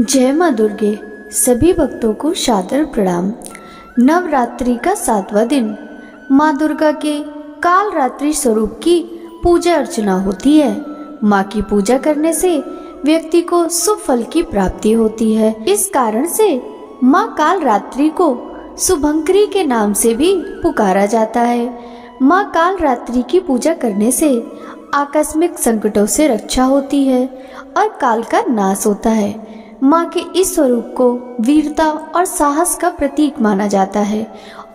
जय माँ दुर्गे। सभी भक्तों को सादर प्रणाम। नवरात्रि का 7वां दिन माँ दुर्गा के काल रात्रि स्वरूप की पूजा अर्चना होती है। माँ की पूजा करने से व्यक्ति को शुभ फल की प्राप्ति होती है। इस कारण से माँ काल रात्रि को शुभंकरी के नाम से भी पुकारा जाता है। माँ काल रात्रि की पूजा करने से आकस्मिक संकटों से रक्षा होती है और काल का नाश होता है। माँ के इस स्वरूप को वीरता और साहस का प्रतीक माना जाता है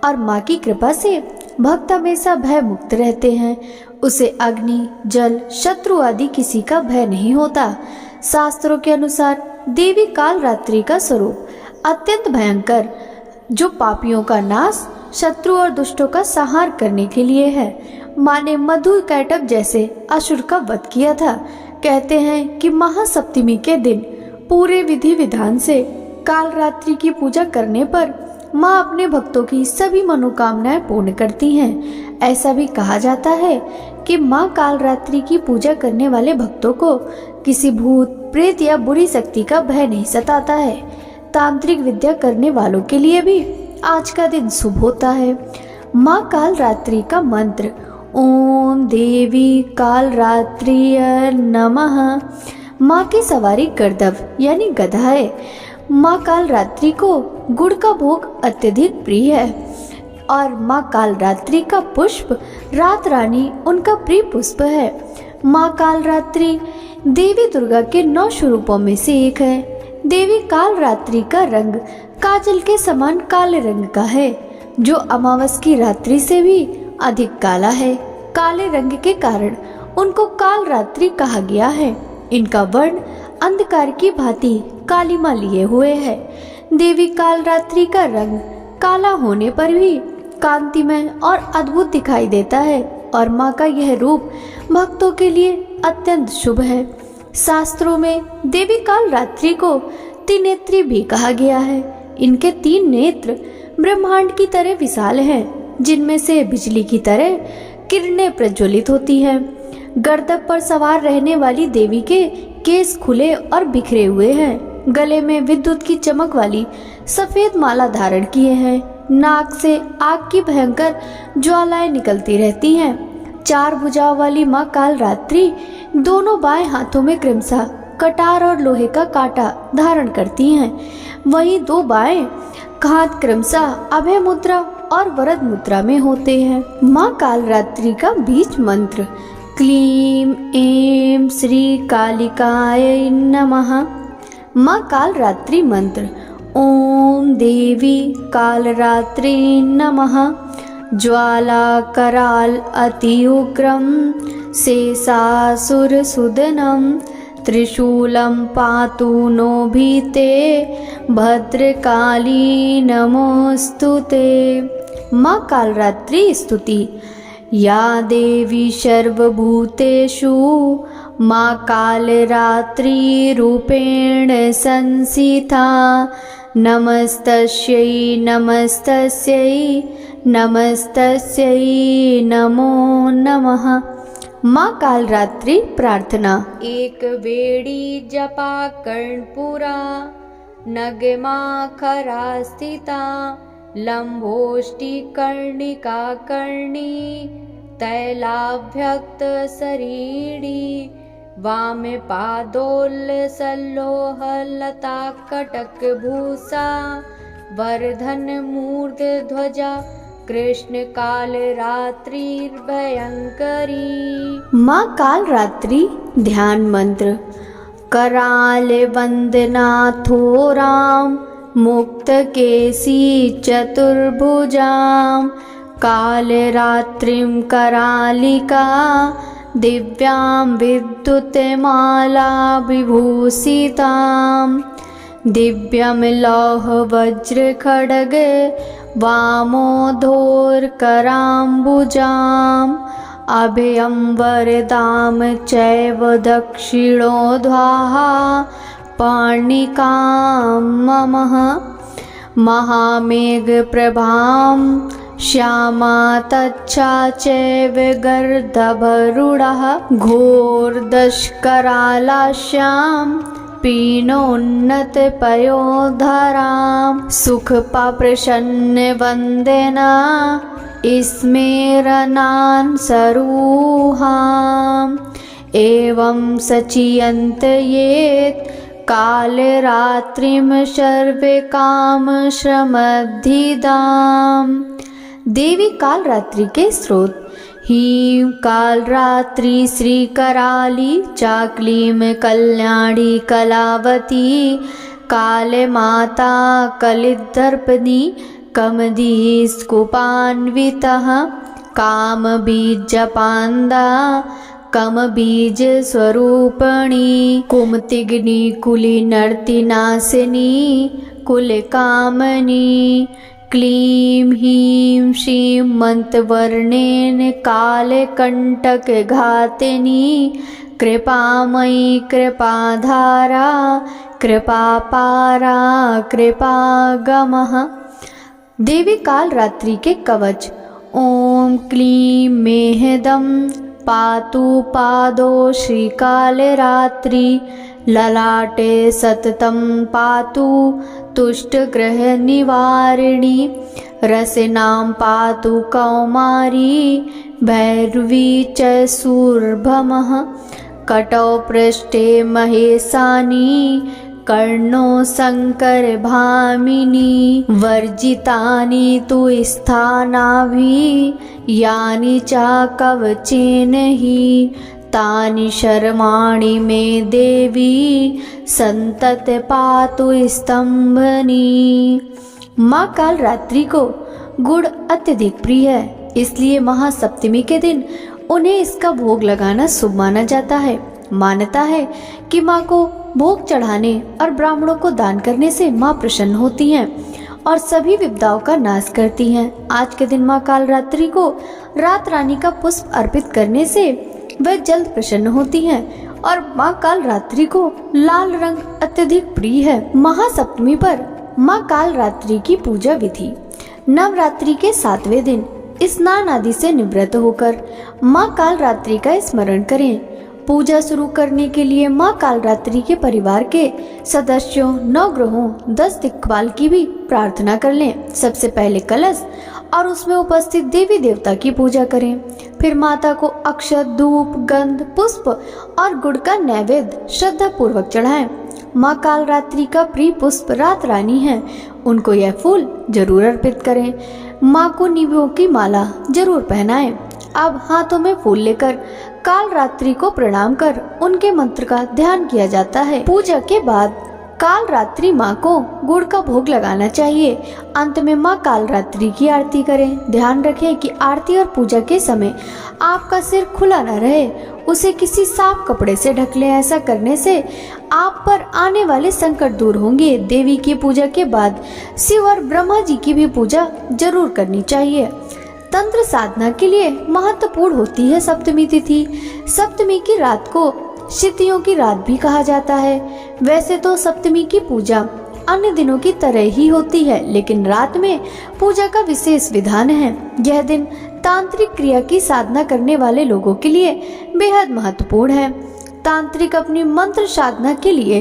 और माँ की कृपा से भक्त हमेशा भय मुक्त रहते हैं। उसे अग्नि, जल, शत्रु आदि किसी का भय नहीं होता। शास्त्रों के अनुसार देवी काल रात्रि का स्वरूप अत्यंत भयंकर, जो पापियों का नाश, शत्रु और दुष्टों का संहार करने के लिए है। माँ ने मधु कैटभ जैसे असुर का वध किया था। कहते हैं कि महासप्तमी के दिन पूरे विधि विधान से काल रात्रि की पूजा करने पर माँ अपने भक्तों की सभी मनोकामनाएं पूर्ण करती हैं। ऐसा भी कहा जाता है कि माँ काल रात्रि की पूजा करने वाले भक्तों को किसी भूत, प्रेत या बुरी शक्ति का भय नहीं सताता है। तांत्रिक विद्या करने वालों के लिए भी आज का दिन शुभ होता है। माँ काल रात्रि का मंत्र ओम देवी काल रात्रि नमः। माँ की सवारी गर्दभ यानी गधा है। माँ काल रात्रि को गुड़ का भोग अत्यधिक प्रिय है और माँ काल रात्रि का पुष्प रात रानी उनका प्रिय पुष्प है। माँ काल रात्रि देवी दुर्गा के 9 स्वरूपों में से एक है। देवी काल रात्रि का रंग काजल के समान काले रंग का है, जो अमावस की रात्रि से भी अधिक काला है। काले रंग के कारण उनको काल रात्रि कहा गया है। इनका वर्ण अंधकार की भांति कालिमा लिए हुए है। देवी काल रात्रि का रंग काला होने पर भी कांतिमय और अद्भुत दिखाई देता है और माँ का यह रूप भक्तों के लिए अत्यंत शुभ है। शास्त्रों में देवी काल रात्रि को त्रिनेत्री भी कहा गया है। इनके 3 नेत्र ब्रह्मांड की तरह विशाल हैं, जिनमें से बिजली की तरह किरणें प्रज्वलित होती हैं। गर्दभ पर सवार रहने वाली देवी के केस खुले और बिखरे हुए हैं। गले में विद्युत की चमक वाली सफेद माला धारण किए हैं। नाक से आग की भयंकर ज्वालाएं निकलती रहती हैं। 4 भुजाओं वाली माँ काल रात्रि दोनों बाएं हाथों में क्रमशः कटार और लोहे का कांटा धारण करती हैं। वहीं 2 बाएं हाथ क्रमशः अभय मुद्रा और वरद मुद्रा में होते हैं। माँ काल रात्रि का बीज मंत्र क्लीम ऐं श्री कालिकाय नमः। माँ काल रात्रि मंत्र ओम देवी काल रात्रि नमः। ज्वाला कराल अति उग्रम शेषासुर सुदनम त्रिशूलम पातु नो भीते भद्रकाली नमोस्तुते। माँ काल रात्रि स्तुति। या देवी सर्वभूतेषु माँ काल रात्रि रूपेण संस्थिता नमस्तस्यै नमस्तस्यै नमस्तस्यै नमो नमः। माँ काल रात्रि प्रार्थना। एक बेड़ी जपा कर्णपुरा नगमा खरा स्थिता लंबोष्टि कर्णिका कर्णी तैलाभ्यक्त शरीरी वामे पादोल सल्लोह लता कटक भूषा वर्धन मूर्ध ध्वजा कृष्ण काल रात्रि भयंकरी। माँ काल रात्रि ध्यान मंत्र कराल वंदनाथो राम मुक्त केसी चतुर्भुजाम काल रात्रिम करालिका दिव्यां विद्युत माला विभूषिताम दिव्यम लौह वज्र खड्ग वामोधोर कराम्बुजाम अभयं वरदाम चैव दक्षिणोद्वाः पाणिकां ममः। महामेघ प्रभां श्यामा तच्छा चैव गर्दभरूढः घोरदशकरालास्यां पीनोन्नत पयोधरां सुख प्रसन्न वंदना स्मेरनान् सरूहाम् एवं सचियन्त येत् कालरात्रिं सर्वे काम श्रमद्धिदाम्। देवी कालरात्रि के स्रोत। हीं कालरात्रि श्री कराली चाक्लीं कल्याणी कलावती काले माता कलिदर्पणी कमदी स्कूपान्वितः काम बीजपान्दा कम बीज स्वरूपणी कुमतिग्नि कुली नर्ति नासिनी कुल कामनी क्लीं हीं श्रीं मंत्रवर्णेन काले कंटक घातिनी कृपामयी कृपाधारा कृपापारा कृपागमः। देवी कालरात्रि के कवच। ओम क्लीं मेहदम पातु पादो श्रीकालरात्रि ललाटे सततं पातु तुष्टग्रह निवारिणी रसनां पातु कौमारी भैरवी च सूर्भमः कटौ पृष्ठे महेशानी कर्णो शंकर भामिनी वर्जितानि तु स्थानाभि यानि च कवचेन हि तानि शर्माणि मे देवी संतत पातु स्तंभनी। माँ कालरात्रि को गुड़ अत्यधिक प्रिय है, इसलिए महासप्तमी के दिन उन्हें इसका भोग लगाना शुभ माना जाता है। मान्यता है कि माँ को भोग चढ़ाने और ब्राह्मणों को दान करने से माँ प्रसन्न होती हैं और सभी विपदाओं का नाश करती हैं। आज के दिन माँ कालरात्रि को रात रानी का पुष्प अर्पित करने से वह जल्द प्रसन्न होती हैं और माँ कालरात्रि को लाल रंग अत्यधिक प्रिय है। महासप्तमी पर माँ कालरात्रि की पूजा विधि। नवरात्रि के 7वें दिन स्नान आदि से निवृत्त होकर माँ कालरात्रि का स्मरण करें। पूजा शुरू करने के लिए माँ कालरात्रि के परिवार के सदस्यों, 9 ग्रहों, 10 दिक्पाल की भी प्रार्थना कर लें। सबसे पहले कलश और उसमें उपस्थित देवी देवता की पूजा करें। फिर माता को अक्षत, धूप, गंध, पुष्प और गुड़ का नैवेद्य श्रद्धा पूर्वक चढ़ाएं। माँ कालरात्रि का प्रिय पुष्प रात रानी है, उनको यह फूल जरूर अर्पित करें। माँ को नींबुओं की माला जरूर पहनाएं। अब हाथों में फूल लेकर कालरात्रि को प्रणाम कर उनके मंत्र का ध्यान किया जाता है। पूजा के बाद कालरात्रि माँ को गुड़ का भोग लगाना चाहिए। अंत में माँ कालरात्रि की आरती करें। ध्यान रखें कि आरती और पूजा के समय आपका सिर खुला न रहे, उसे किसी साफ कपड़े से ढक लें। ऐसा करने से आप पर आने वाले संकट दूर होंगे। देवी की पूजा के बाद शिव और ब्रह्मा जी की भी पूजा जरूर करनी चाहिए। तंत्र साधना के लिए महत्वपूर्ण होती है सप्तमी तिथि। सप्तमी की रात को क्षितियों की रात भी कहा जाता है। वैसे तो सप्तमी की पूजा अन्य दिनों की तरह ही होती है, लेकिन रात में पूजा का विशेष विधान है। यह दिन तांत्रिक क्रिया की साधना करने वाले लोगों के लिए बेहद महत्वपूर्ण है। तांत्रिक अपनी मंत्र साधना के लिए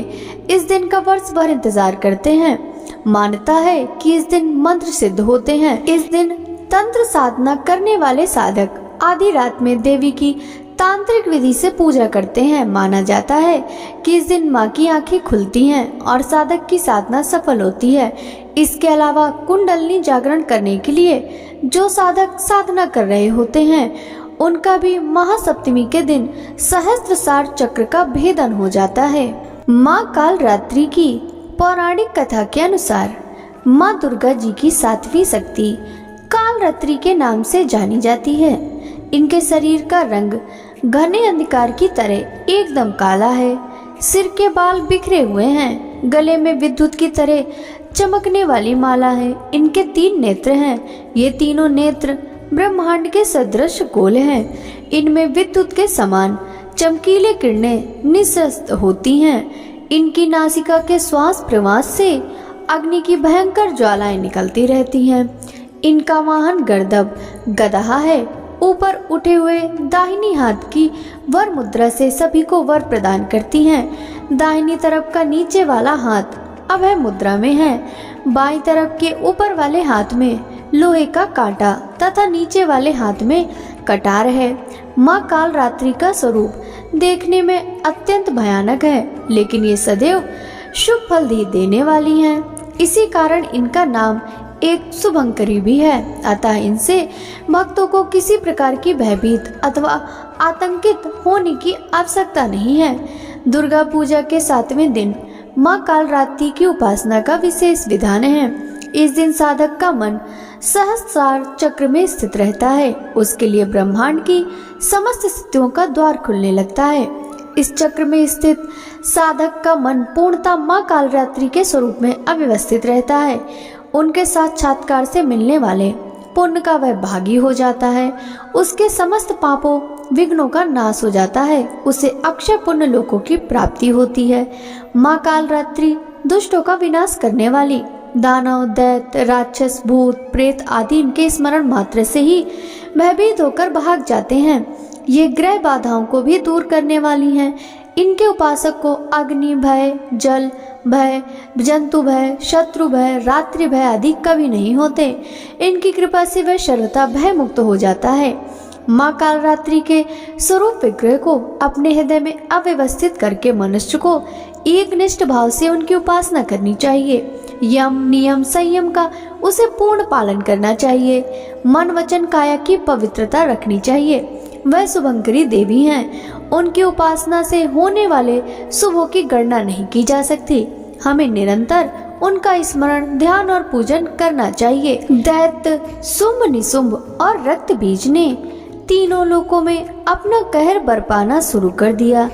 इस दिन का वर्ष भर इंतजार करते हैं। मान्यता है कि इस दिन मंत्र सिद्ध होते हैं। इस दिन तंत्र साधना करने वाले साधक आधी रात में देवी की तांत्रिक विधि से पूजा करते हैं। माना जाता है कि इस दिन माँ की आंखें खुलती हैं और साधक की साधना सफल होती है। इसके अलावा कुंडलनी जागरण करने के लिए जो साधक साधना कर रहे होते हैं उनका भी महासप्तमी के दिन सहस्त्रसार चक्र का भेदन हो जाता है। माँ कालरात्रि की पौराणिक कथा के अनुसार माँ दुर्गा जी की 7वीं शक्ति कालरात्रि के नाम से जानी जाती है। इनके शरीर का रंग घने अंधकार की तरह एकदम काला है। सिर के बाल बिखरे हुए हैं। गले में विद्युत की तरह चमकने वाली माला है। इनके 3 नेत्र हैं। ये तीनों नेत्र ब्रह्मांड के सदृश गोल हैं। इनमें विद्युत के समान चमकीले किरणें निःशस्त्र होती हैं। इनकी नासिका के श्वास प्रवास से अग्नि की भयंकर ज्वालाएं निकलती रहती हैं। इनका वाहन गर्दभ गदहा है। ऊपर उठे हुए दाहिनी हाथ की वर मुद्रा से सभी को वर प्रदान करती हैं। दाहिनी तरफ का नीचे वाला हाथ अभय मुद्रा में है। बाईं तरफ के ऊपर वाले हाथ में लोहे का कांटा तथा नीचे वाले हाथ में कटार है। माँ कालरात्रि का स्वरूप देखने में अत्यंत भयानक है, लेकिन ये सदैव शुभ फल देने वाली हैं। इसी कारण इनका नाम एक शुभंकरी भी है। अतः इनसे भक्तों को किसी प्रकार की भयभीत अथवा आतंकित होने की आवश्यकता नहीं है। दुर्गा पूजा के 7वें दिन माँ कालरात्रि की उपासना का विशेष विधान है। इस दिन साधक का मन सहस्रार चक्र में स्थित रहता है। उसके लिए ब्रह्मांड की समस्त स्थितियों का द्वार खुलने लगता है। इस चक्र में स्थित साधक का मन पूर्णतः माँ कालरात्रि के स्वरूप में अव्यवस्थित रहता है। उनके साक्षात्कार से मिलने वाले पुण्य का वह भागी हो जाता है। उसके समस्त पापों विघ्नों का नाश हो जाता है। उसे अक्षय पुण्य लोकों की प्राप्ति होती है। माँ कालरात्रि दुष्टों का विनाश करने वाली, दानव दैत्य राक्षस भूत प्रेत आदि इनके स्मरण मात्र से ही भयभीत होकर भाग जाते हैं। ये ग्रह बाधाओं को भी दूर करने वाली हैं। इनके उपासक को अग्नि भय, जल भय, जंतु भय, शत्रु भय, रात्रि भय आदि कभी नहीं होते। इनकी कृपा से वह सर्वथा भय मुक्त हो जाता है। माँ कालरात्रि के स्वरूप विग्रह को अपने हृदय में अव्यवस्थित करके मनुष्य को एक निष्ठ भाव से उनकी उपासना करनी चाहिए। यम नियम संयम का उसे पूर्ण पालन करना चाहिए। मन वचन काया की पवित्रता रखनी चाहिए। वह शुभंकरी देवी हैं। उनकी उपासना से होने वाले शुभों की गणना नहीं की जा सकती। हमें निरंतर उनका स्मरण ध्यान और पूजन करना चाहिए। दैत्य शुंभ निशुंभ और रक्त बीज ने तीनों लोकों में अपना कहर बरपाना शुरू कर दिया।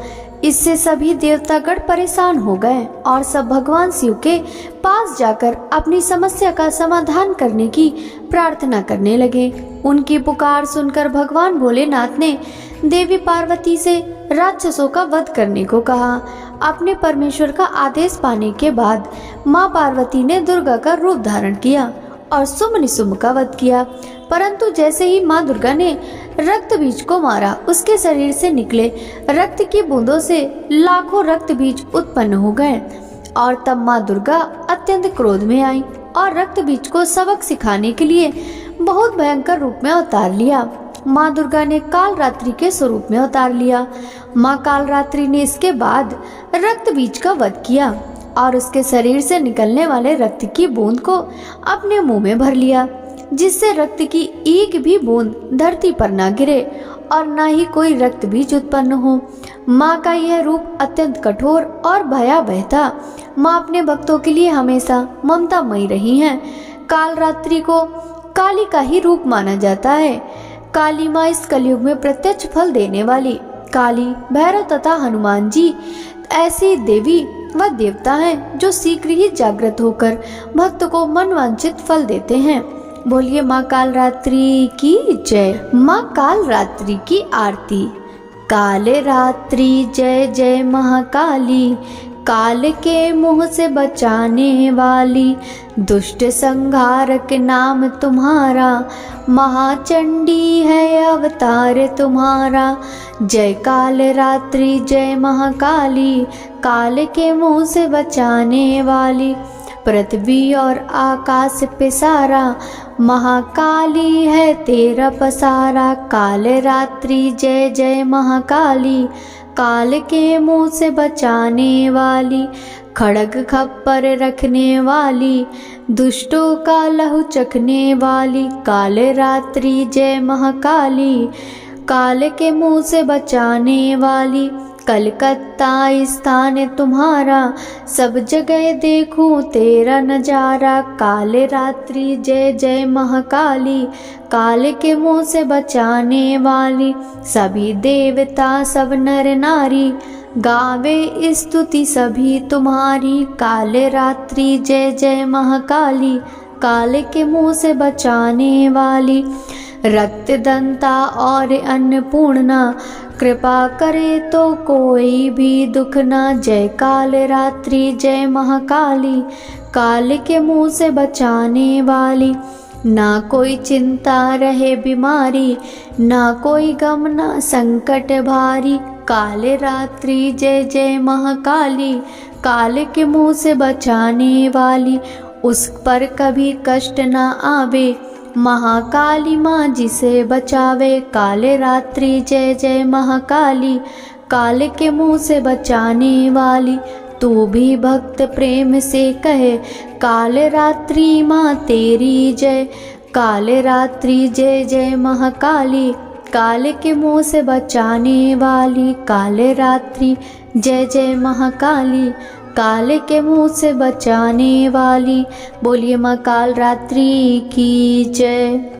इससे सभी देवतागण परेशान हो गए और सब भगवान शिव के पास जाकर अपनी समस्या का समाधान करने की प्रार्थना करने लगे। उनकी पुकार सुनकर भगवान भोलेनाथ ने देवी पार्वती से राक्षसों का वध करने को कहा। अपने परमेश्वर का आदेश पाने के बाद माँ पार्वती ने दुर्गा का रूप धारण किया और शुंभ निशुंभ का वध किया। परंतु जैसे ही माँ दुर्गा ने रक्त बीज को मारा, उसके शरीर से निकले रक्त की बूंदों से लाखों रक्त बीज उत्पन्न हो गए और तब माँ दुर्गा अत्यंत क्रोध में आई और रक्त बीज को सबक सिखाने के लिए बहुत भयंकर रूप में अवतार लिया। माँ दुर्गा ने कालरात्रि के स्वरूप में अवतार लिया। माँ कालरात्रि ने इसके बाद रक्त बीज का वध किया और उसके शरीर से निकलने वाले रक्त की बूंद को अपने मुंह में भर लिया, जिससे रक्त की एक भी बूंद धरती पर ना गिरे और ना ही कोई रक्त बीज उत्पन्न हो। माँ का यह रूप अत्यंत कठोर और भयावह था। माँ अपने भक्तों के लिए हमेशा ममतामयी रही हैं। कालरात्रि को काली का ही रूप माना जाता है। काली माँ इस कलयुग में प्रत्यक्ष फल देने वाली काली, भैरव तथा हनुमान जी ऐसी देवी व देवता हैं जो शीघ्र ही जागृत होकर भक्त को मनवांछित फल देते हैं। बोलिए माँ कालरात्रि की जय। माँ कालरात्रि की आरती। काले रात्रि जय जय महाकाली, काल के मुंह से बचाने वाली, दुष्ट संहारक नाम तुम्हारा, महाचंडी है अवतार तुम्हारा। जय काल रात्रि जय महाकाली, काल के मुंह से बचाने वाली, पृथ्वी और आकाश पे सारा, महाकाली है तेरा पसारा। काल रात्रि जय जय महाकाली, काल के मुंह से बचाने वाली, खड़ग खप्पर रखने वाली, दुष्टों का लहू चखने वाली। काल रात्रि जय महाकाली, काल के मुंह से बचाने वाली, कलकत्ता स्थान तुम्हारा, सब जगह देखूं तेरा नजारा। काल रात्रि जय जय महाकाली, काल के मुंह से बचाने वाली, सभी देवता सब नर नारी, गावे स्तुति सभी तुम्हारी। काल रात्रि जय जय महाकाली, काल के मुंह से बचाने वाली, रक्त दंता और अन्नपूर्णा, कृपा करे तो कोई भी दुख ना। जय काल रात्रि जय महाकाली, काल के मुंह से बचाने वाली, ना कोई चिंता रहे बीमारी, ना कोई गम ना संकट भारी। काले रात्रि जय जय महाकाली, काल के मुँह से बचाने वाली। उस पर कभी कष्ट ना आवे, महाकाली माँ जिसे बचावे। काले रात्रि जय जय महाकाली, काल के मुँह से बचाने वाली। तू भी भक्त प्रेम से कहे, काल रात्रि माँ तेरी जय। काल रात्रि जय जय महाकाली, काल के मुँह से बचाने वाली। काल रात्रि जय जय महाकाली, काल के मुँह से बचाने वाली। बोलिए माँ काल रात्रि की जय।